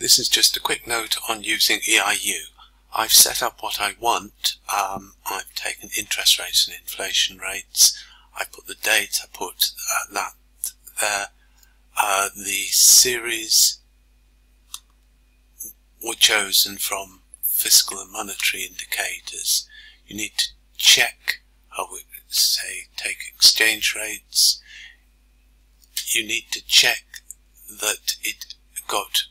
This is just a quick note on using EIU. I've set up what I want. I've taken interest rates and inflation rates. I put the date, I put that there. The series were chosen from fiscal and monetary indicators. You need to check, say, take exchange rates. You need to check that it got,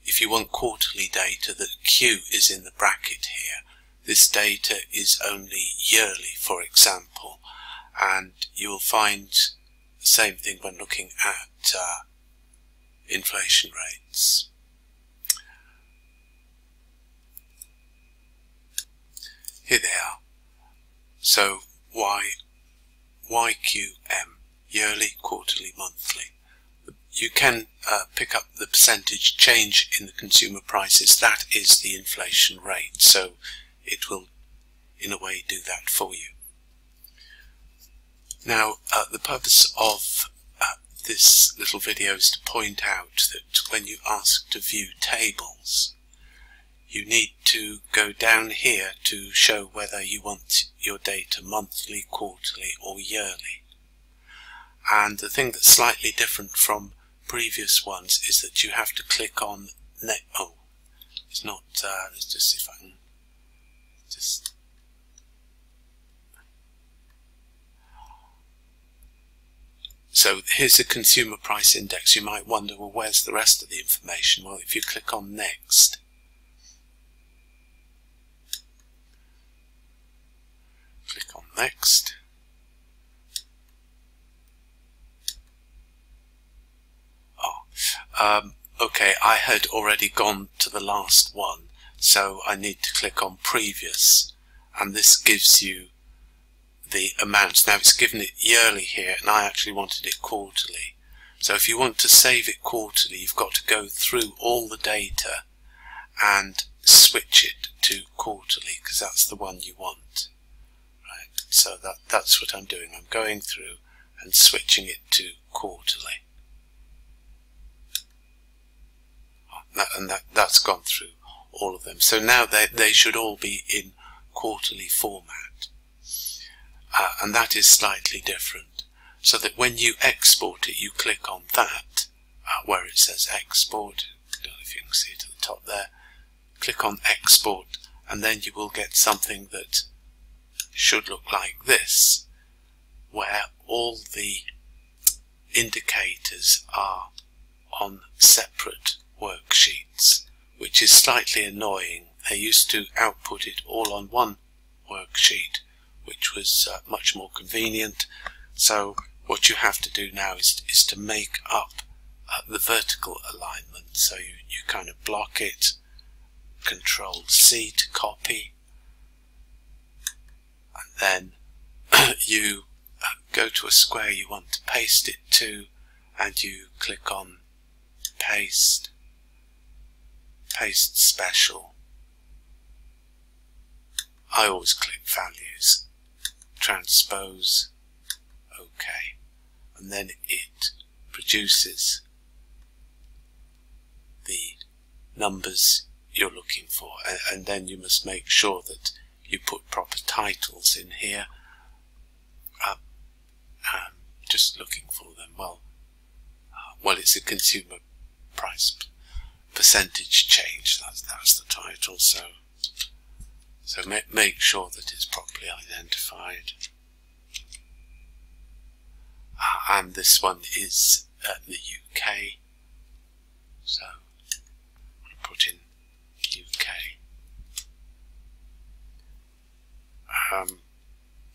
if you want quarterly data, that Q is in the bracket here. This data is only yearly, for example, and you will find the same thing when looking at inflation rates. Here they are. So YQM, yearly, quarterly, monthly. You can pick up the percentage change in the consumer prices. That is the inflation rate, so it will in a way do that for you. Now the purpose of this little video is to point out that when you ask to view tables, you need to go down here to show whether you want your data monthly, quarterly or yearly. And the thing that's slightly different from previous ones is that you have to click on it's not, let's just see if I can just, so here's the consumer price index. You might wonder, well, where's the rest of the information? Well, if you click on next, okay, I had already gone to the last one, so I need to click on previous, and this gives you the amounts. Now it's given it yearly here, and I actually wanted it quarterly. So if you want to save it quarterly, you've got to go through all the data and switch it to quarterly, because that's the one you want. Right? So that's what I'm doing. I'm going through and switching it to quarterly. And that's gone through all of them. So now they should all be in quarterly format. And that is slightly different. So that when you export it, you click on that, where it says export. I don't know if you can see it at the top there. Click on export, and then you will get something that should look like this, where all the indicators are on separate worksheets, which is slightly annoying. They used to output it all on one worksheet, which was much more convenient. So what you have to do now is to make up the vertical alignment. So you kind of block it, Control C to copy, and then you go to a square you want to paste it to, and you click on paste special. I always click values, transpose, OK, and then it produces the numbers you're looking for, and then you must make sure that you put proper titles in here. Just looking for them. Well, it's a consumer price percentage change. That's the title. So make sure that it's properly identified. And this one is the UK. So I'll put in UK.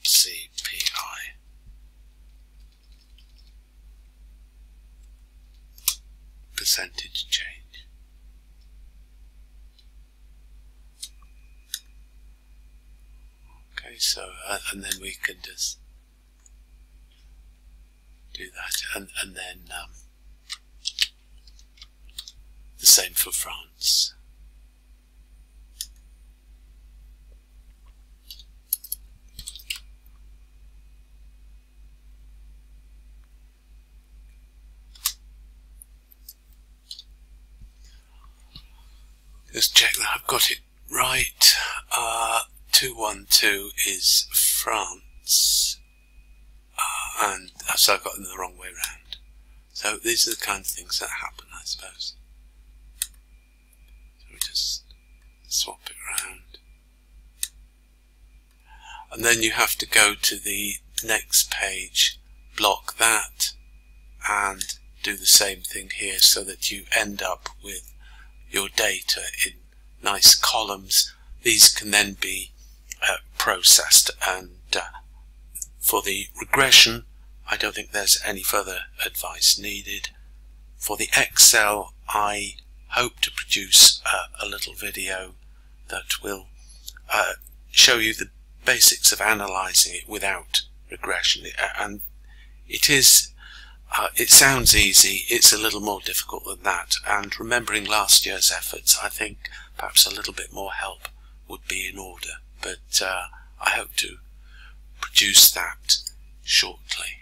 CPI. Percentage change. Okay, so and then we can just do that, and then the same for France. Let's check that I've got it right. 212 is France, and so I've got them the wrong way round. So these are the kind of things that happen, I suppose. So we just swap it around. And then you have to go to the next page, block that, and do the same thing here so that you end up with your data in nice columns. These can then be processed, and for the regression I don't think there's any further advice needed. For the Excel, I hope to produce a little video that will show you the basics of analysing it without regression, and it sounds easy. It's a little more difficult than that, and remembering last year's efforts, I think perhaps a little bit more help would be in order, but I hope to produce that shortly.